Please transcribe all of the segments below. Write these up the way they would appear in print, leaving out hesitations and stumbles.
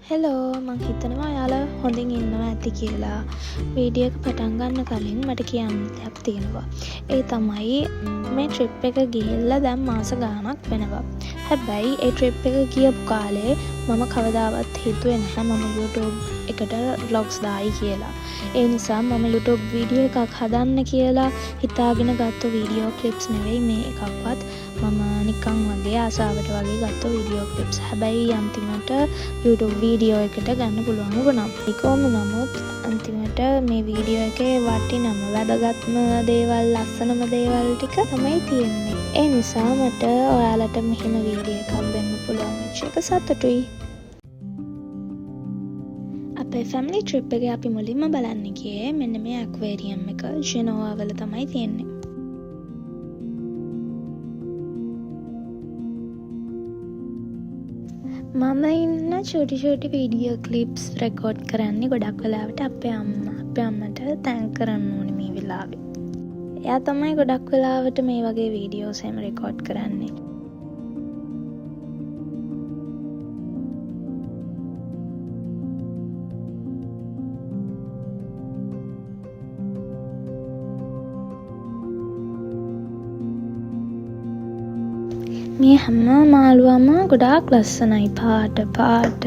Hello මං හිතනවා ඔයාලා හොඳින් ඉන්නවා ඇති කියලා. වීඩියෝ එක පටන් ගන්න කලින් මට කියන්න දෙයක් තියෙනවා. ඒ තමයි මේ ට්‍රිප් එක ගිහිල්ලා දැන් මාස ගාණක් වෙනවා. හැබැයි ඒ ට්‍රිප් එක ගියපු කාලේ මම කවදාවත් හිතුවේ නැහැ මම YouTube එකට vlogs දායි කියලා. ඒ නිසා මම YouTube වීඩියෝ එකක් හදන්න කියලා හිතාගෙන ගත්ත වීඩියෝ ක්ලිප්ස් නෙවෙයි මේ එකක්වත්. මම නිකන් වගේ ආසාවට වගේ ගත්ත වීඩියෝ ක්ලිප්ස්. හැබැයි අන්තිමට YouTube වීඩියෝ එකට ගන්න පුළුවන් වුණා. ඒකම නමුත් අන්තිමට මේ වීඩියෝ එකේ වටිනම වැදගත්ම දේවල් ලස්සනම දේවල් ටික තමයි තියෙන්නේ. ඒ නිසා මට ඔයාලට මෙහෙම වීඩියෝ එකක් දෙන්න පුළුවන් වෙච්ච එක සතුටුයි. අපේ ෆැමිලි ට්‍රිප් එකේ අපි මුලින්ම බලන්න ගියේ මෙන්න මේ ඇක්වේරියම් එක ජෙනෝවා වල තමයි තියෙන්නේ. මම ඉන්න චුටි වීඩියෝ ක්ලිප්ස් රෙකෝඩ් කරන්නේ ගොඩක් වෙලාවට අපේ අම්මට තැන්ක් කරන්න ඕනේ මේ වෙලාවේ. එයා තමයි ගොඩක් වෙලාවට මේ වගේ වීඩියෝස් එහෙම රෙකෝඩ් කරන්නේ. මේ හැම මාළුවම ගොඩාක් ලස්සනයි පාට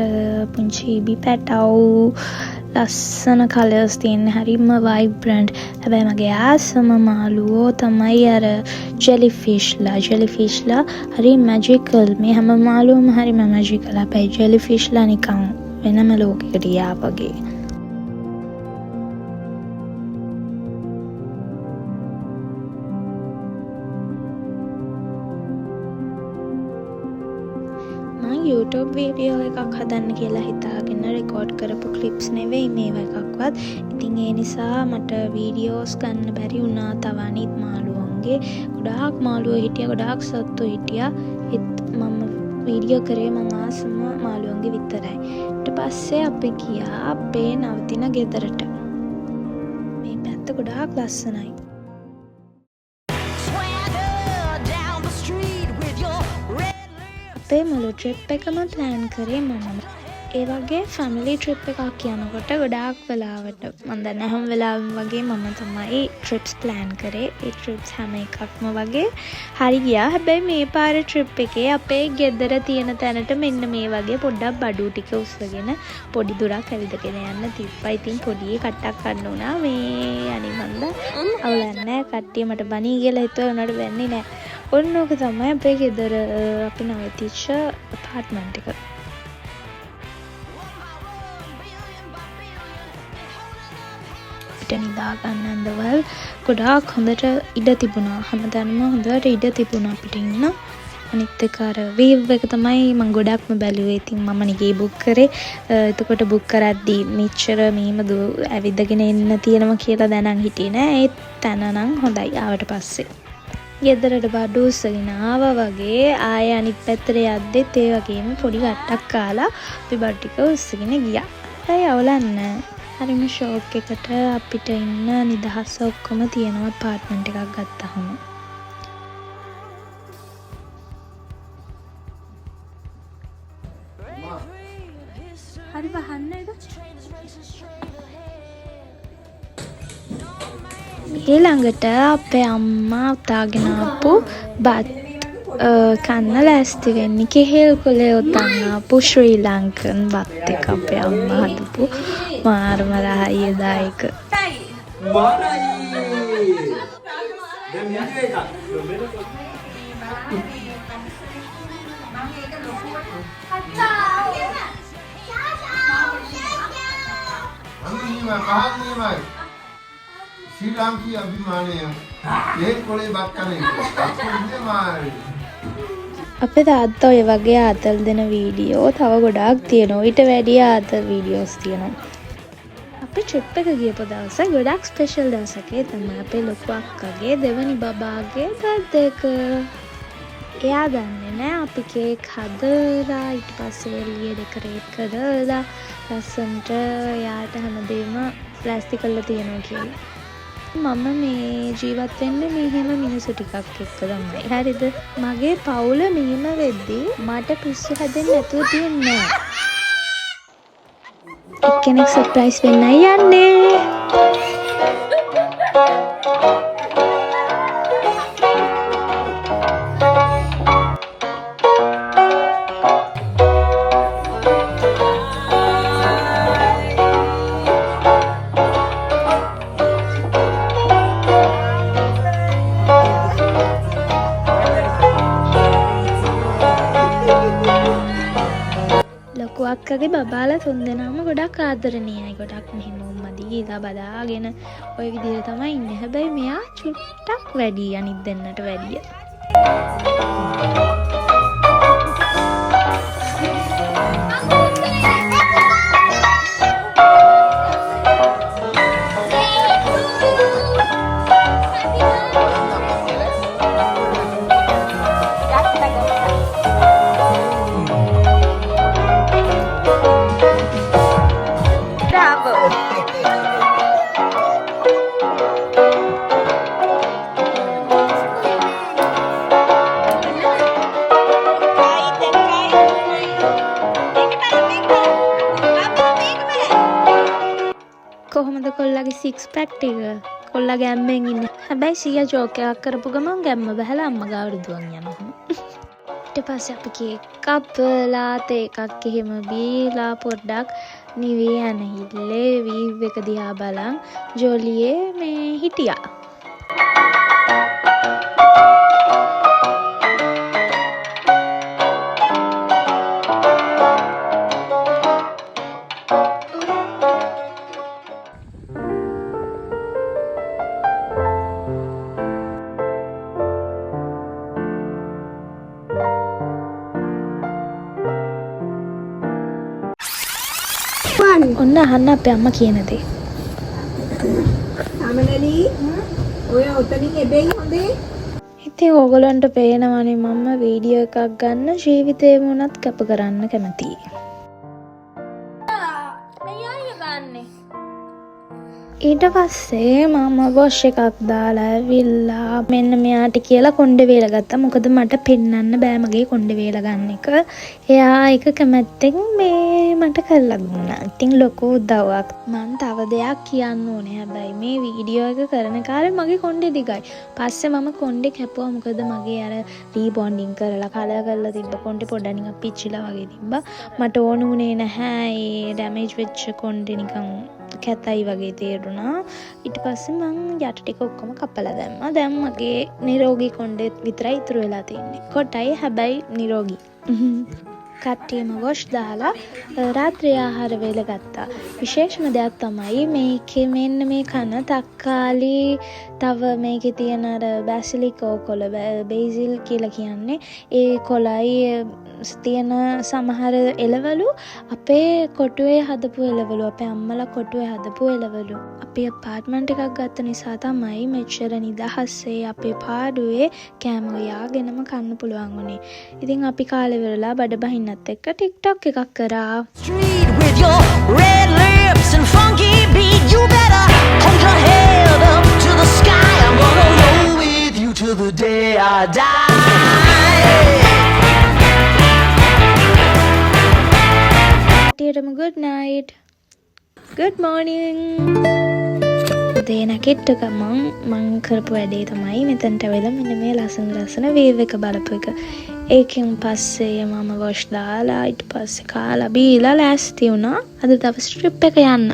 පුංචි ඉබි පැටව් ලස්සන කලර්ස් තියෙන හරිම වයිබ්‍රන්ට්. හැබැයි මගේ ආසම මාළුවෝ තමයි අර ජෙලිෆිෂ්ලා හරි මැජිකල්. මේ හැම මාළුවම හරිම මැජිකල්. හැබැයි ජෙලිෆිෂ්ලා නිකන් වෙනම ලෝකයකට ගියා වගේ. YouTube වීඩියෝ එකක් හදන්න කියලා හිතාගෙන රෙකෝඩ් කරපු ක්ලිප්ස් නෙවෙයි මේවා එකක්වත්. ඉතින් ඒ නිසා මට වීඩියෝස් ගන්න බැරි වුණා. තව අනිත් මාළුවන්ගේ ගොඩාක් මාළුවෝ හිටියා, ගොඩාක් සත්තු හිටියා. මම වීඩියෝ කරේ මං ආසම මාළුවන්ගේ විතරයි. ඊට පස්සේ අපි ගියා අපේ නවතින ගෙදරට. මේ පැත්ත ගොඩාක් ලස්සනයි. අපේ මුළු ට්‍රිප් එකම ප්ලෑන් කරේ මම. ඒ වගේ ෆැමිලි ට්‍රිප් එකක් යනකොට ගොඩාක් වෙලාවට මම දැන් හැම වෙලාවෙම වගේ මම තමයි ට්‍රිප්ස් ප්ලෑන් කරේ. ඒ ට්‍රිප්ස් හැම එකක්ම වගේ හරි ගියා. හැබැයි මේ පාර ට්‍රිප් එකේ අපේ ගෙදර තියෙන තැනට මෙන්න මේ වගේ පොඩ්ඩක් බඩු ටික උස්සගෙන පොඩි දුරක් ඇවිදගෙන යන්න තිබ්බා. ඉතින් පොඩි කට්ටක් ගන්න උනා. මේ අනිමන්ද අවුලන්නේ කට්ටිය මට බනී කියලා හිතුවා උනට වෙන්නේ නැහැ. ඔන්නෝක තමයි අපේ ගෙදර අපි නවතිච්ච අපාර්ට්මන්ට් එක. අපිට නිදා ගන්න ඇඳවල් ගොඩාක් හොඳට ඉඩ තිබුණා. හැමතැනම හොඳට ඉඩ තිබුණා අපිට ඉන්න. අනිත් එක අර වේව් එක තමයි මම ගොඩක්ම බැලුවේ. ඉතින් මම නිකේ බුක් කරේ. එතකොට බුක් කරද්දී මෙච්චර මෙහෙම ඇවිදගෙන එන්න තියෙනවා කියලා දැනන් හිටියේ නෑ. ඒ තැන නම් හොඳයි ආවට පස්සේ. ගෙදරට බඩු උස්සගෙන ආවා වගේ ආයෙ අනිත් පැත්තට යද්දිත් ඒ වගේම පොඩි කට්ටක් කාලා අපි බඩු ටික උස්සගෙන ගියා. ඒ අවුලන්නේ. හරිම ෂෝක් එකට අපිට ඉන්න නිදහස ඔක්කොම තියෙනවා අපාර්ට්මන්ට් එකක් ගත්තාම. හරි වහන්නේද? ඊළඟට අපේ අම්මා උතාගෙන ආපු බත් කන්න ලෑස්ති වෙන්නේ. කෙහෙල් කොලේ උතන් ආපු ශ්‍රී ලංකන් බත් එක අපේ අම්මා හදපු මාරම රහයි දායක. ශ්‍රී ලාංකීය අභිමානය ඒ කොලේ බත් කන්නේ අපේ තාත්තා ඔය වගේ ආතල් දෙන වීඩියෝ තව ගොඩාක් තියෙනවා. ඊට වැඩිය ආතල් වීඩියෝස් තියෙනවා. අපි ට්‍රිප් එක ගියපු දවස ගොඩාක් ස්පෙෂල් දවසක්. ඒ තමයි අපේ ලොකු අක්කගේ දෙවනි බබාගේ බර්ත්ඩේ එක. එයා දන්නේ නැහැ අපි කේක් හදලා ඊට පස්සේ එළිය ඩෙකොරේට් කරලා ලස්සනට එයාට හැමදේම ප්ලාස්ටික් කරලා තියනවා කියලා. මම මේ ජීවත් වෙන්නේ මෙහෙම මිනිස්සු ටිකක් එක්ක තමයි. හරිද? මගේ පවුල මෙහෙම වෙද්දී මට පිස්සු හැදෙන්නේ නැතුව තියන්නේ නැහැ. එක්කෙනෙක් සර්ප්‍රයිස් වෙන්නයි යන්නේ. අක්කගේ බබාලා තුන්දෙනාම ගොඩක් ආදරණීයයි. ගොඩක් මෙහෙම උම්මා දීලා බදාගෙන ওই විදිහට තමයි ඉන්නේ. හැබැයි මෙයා චුට්ටක් වැඩි අනිත් දෙන්නට වැඩිය. කොහොමද කොල්ලගේ සික්ස් පැක් ටික? කොල්ලා ගැම්මෙන් ඉන්නේ. හැබැයි සීයා ජෝක් එකක් කරපු ගමන් ගැම්ම බහලා අම්මා ගාවට දුවන් යනවා. ඊට පස්සේ අපි කේක් කපලා තේ එකක් එහෙම බීලා පොඩ්ඩක් නිවි යන හිල්ලේ වීව් එක දිහා බලන් ජෝලියේ මේ හිටියා. ඔන්න අහන්න අපේ අම්මා කියන දේ. අමනලි ඔය උතනින් එබෙයි හොඳේ. ඉතින් ඕගොල්ලන්ට පේනවනේ මම වීඩියෝ එකක් ගන්න ජීවිතේම උනත් කැප කරන්න කැමතියි. ඊට පස්සේ මම වොෂ් එකක් දාලා ඇවිල්ලා මෙන්න මෙයාට කියලා කොණ්ඩේ වේල ගත්තා. මොකද මට පෙන්වන්න බෑ මගේ කොණ්ඩේ වේල ගන්න එක. එයා ඒක කැමැත්තෙන් මේ මට කරලා දුන්නා. ඉතින් ලොකු උදව්වක්. මම තව දෙයක් කියන්න ඕනේ. හැබැයි මේ වීඩියෝ එක කරන කාලේ මගේ කොණ්ඩේ දිගයි. පස්සේ මම කොණ්ඩේ කැපුවා. මොකද මගේ අර රීබොන්ඩින් කරලා කලර් කරලා තිබ්බ කොණ්ඩේ පොඩ්ඩක් නිකන් පිච්චිලා වගේ තිබ්බා. මට ඕන උනේ නැහැ ඒ ඩැමේජ් වෙච්ච කොණ්ඩේ නිකන් කැතයි වගේ තේරුණා. ඊට පස්සේ මං යට ටික ඔක්කොම කපලා දැම්මා. දැන් මගේ නිරෝගී කොණ්ඩේ විතරයි ඉතුරු වෙලා තියෙන්නේ. කොටයි හැබැයි නිරෝගී. කට්ටියම වොෂ් දාලා රාත්‍රී ආහාර වේල ගත්තා. විශේෂම දෙයක් තමයි මේකේ මෙන්න මේ කන තක්කාලි තව මේකේ තියෙන අර බැසිලිකෝ කොළ බේසිල් කියලා කියන්නේ ඒ කොළයි තියෙන සමහර එළවලු අපේ කොටුවේ හදපු එළවලු අපේ අම්මලා කොටුවේ හදපු එළවලු. අපි අපාර්ට්මන්ට් එකක් ගත්ත නිසා තමයි මෙච්චර නිදහසේ අපේ පාඩුවේ කෑම යාගෙනම කන්න පුළුවන් වුණේ. ඉතින් අපි කාලේ වෙරලා බඩ බහින්නත් එක්ක TikTok එකක් කරා. Street with your red lips and funky beat, you better hold your head up to the sky. I'm gonna roll with you till the day I die. Good night. Good morning. උදේ නැගිට ගමන් මං කරපු වැඩේ තමයි මෙතනට වෙලා මෙන්න මේ ලස්සන වේව් එක බලපු එක. ඒකෙන් පස්සේ මම වොෂ් දාලා ඊට පස්සේ කාලා බීලා ලෑස්ති වුණා අද දවස් ට්‍රිප් එක යන්න.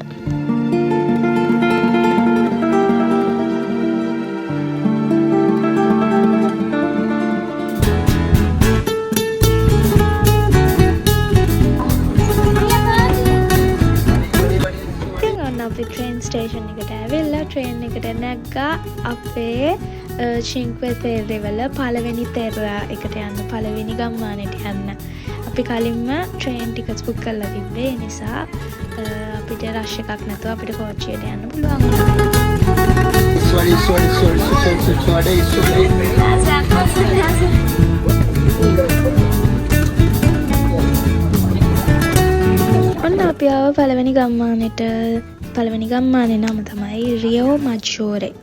ට්‍රේන් ස්ටේෂන් එකට ඇවිල්ලා ට්‍රේන් එකට නැග්ගා අපේ චින්ක්වේ තෙරේවල පළවෙනි තෙර එකට යන්න පළවෙනි ගම්මානයට යන්න. අපි කලින්ම ට්‍රේන් ටිකට්ස් බුක් කරලා තිබ්බේ. ඒ නිසා අපිට රෂ් එකක් නැතුව අපිට කෝච්චියට යන්න පුළුවන් වුණා. ඔන්න අපි ආව පළවෙනි ගම්මානෙට. පළවෙනි ගම්මානේ නම තමයි රියෝ මජෝරේ.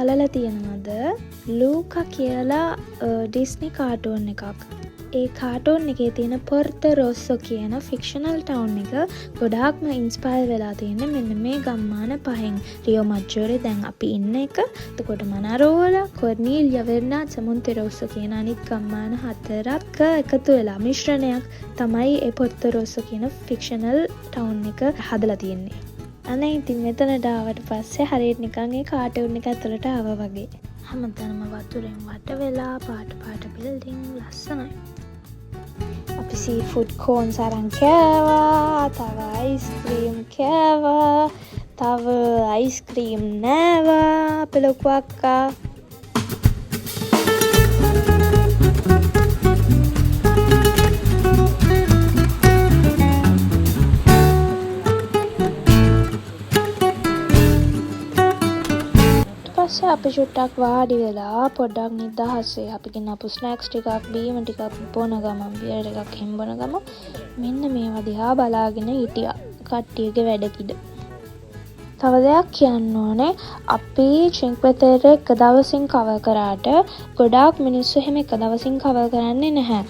බලලා තියෙනවද ලූකා කියලා ඩිස්නි කාටූන් එකක්. ඒ කාටූන් එකේ තියෙන පොර්තෝ රොස්සෝ කියන ෆික්ෂනල් ටවුන් එක ගොඩාක්ම ඉන්ස්පයර් වෙලා තියෙන්නේ මෙන්න මේ ගම්මාන පහෙන්. රියෝ මජ්ජෝරේ දැන් අපි ඉන්න එක, එතකොට මනාරෝලා, කොර්නීලියා, වෙර්නාඩ්, සමුන්තේ රොස්සෝ කියන අනිත් ගම්මාන 4ක් එකතු වෙලා මිශ්‍රණයක් තමයි ඒ පොර්තෝ රොස්සෝ කියන ෆික්ෂනල් ටවුන් එක හදලා තියෙන්නේ. අනේ ඉතින් මෙතනට ආවට පස්සේ හරියට නිකන් ඒ කාටූන් එක ඇතුළට ආවා වගේ. හැමතැනම වතුරෙන් වට වෙලා පාට බිල්ඩින් ලස්සනයි. අපි සීෆුඩ් කෝන්ස් අරන් කෑවා, තව අයිස්ක්‍රීම් කෑවා, තව අයිස්ක්‍රීම් නෑවා අපේ ලොකු අක්කා. පස්සේ අපි චුට්ටක් වාඩි වෙලා පොඩ්ඩක් නිදහසේ අපි ගෙනාපු ස්නැක්ස් ටිකක් බීම ටිකක් බොන ගමන් බියර් එකක් හෙම්බන ගමන් මෙන්න මේවා දිහා බලාගෙන හිටියා කට්ටියගේ වැඩකිද. තව දෙයක් කියන්න ඕනේ, අපි චින්ක්වේ තෙරේ එක දවසින් කවර් කරාට ගොඩාක් මිනිස්සු එහෙම එක දවසින් කවර් කරන්නේ නැහැ.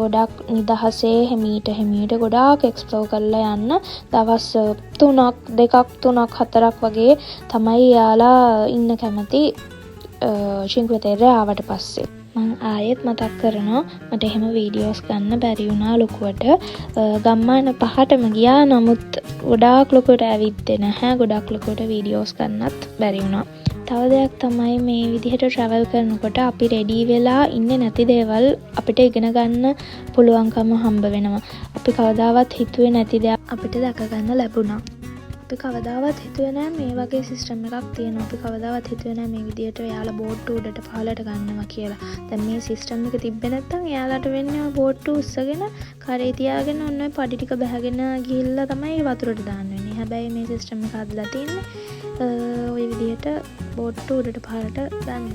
ගොඩාක් නිදහසේ හිමීට ගොඩාක් එක්ස්ප්ලෝර් කරලා යන්න දවස් 3ක් 4ක් වගේ තමයි යාලා ඉන්න කැමති චින්ක්වේ තෙරේ ආවට පස්සේ. මම ආයෙත් මතක් කරනවා මට එහෙම වීඩියෝස් ගන්න බැරි වුණා ලොකුවට. ගම්මාන 5ටම ගියා, නමුත් ගොඩාක් ලොකුවට ඇවිද්දේ නැහැ. ගොඩාක් ලොකුවට වීඩියෝස් ගන්නත් බැරි වුණා. තව දෙයක් තමයි මේ විදිහට ට්‍රැවල් කරනකොට අපි රෙඩි වෙලා ඉන්නේ නැති දේවල් අපිට ඉගෙන ගන්න පුළුවන්කම හම්බ වෙනවා. අපි කවදාවත් හිතුවේ නැති දේවල් අපිට දැක ගන්න ලැබුණා. අපි කවදාවත් හිතුවේ නැහැ මේ වගේ සිස්ටම් එකක් තියෙනවා. අපි කවදාවත් හිතුවේ නැහැ මේ විදිහට එයාලා බෝට්ටු උඩට පහළට ගන්නවා කියලා. දැන් මේ සිස්ටම් එක තිබ්බේ නැත්නම් එයාලට වෙන්නේ බෝට්ටු උස්සගෙන කරේ තියාගෙන ඔන්න ඔය පඩි ටික බහගෙන ගිහිල්ලා තමයි වතුරට දාන්න වෙන්නේ. හැබැයි මේ සිස්ටම් එක හදලා තින්නේ ওই විදිහට බෝට්ටු උඩට පහළට දාන්න.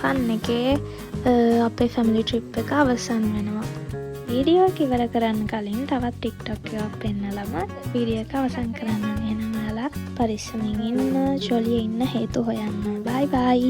ෆන් එකේ අපේ ෆැමිලි ට්‍රිප් එක අවසන් වෙනවා. වීඩියෝ එක ඉවර කරන්න කලින් තවත් ටික්ටොක් එකක් පෙන්නලම වීඩියෝ එක අවසන් කරන්න. එහෙනම් ඔයාලා පරිස්සමින් ඉන්න, ජොලිය ඉන්න හේතු හොයන්න. බයි බයි.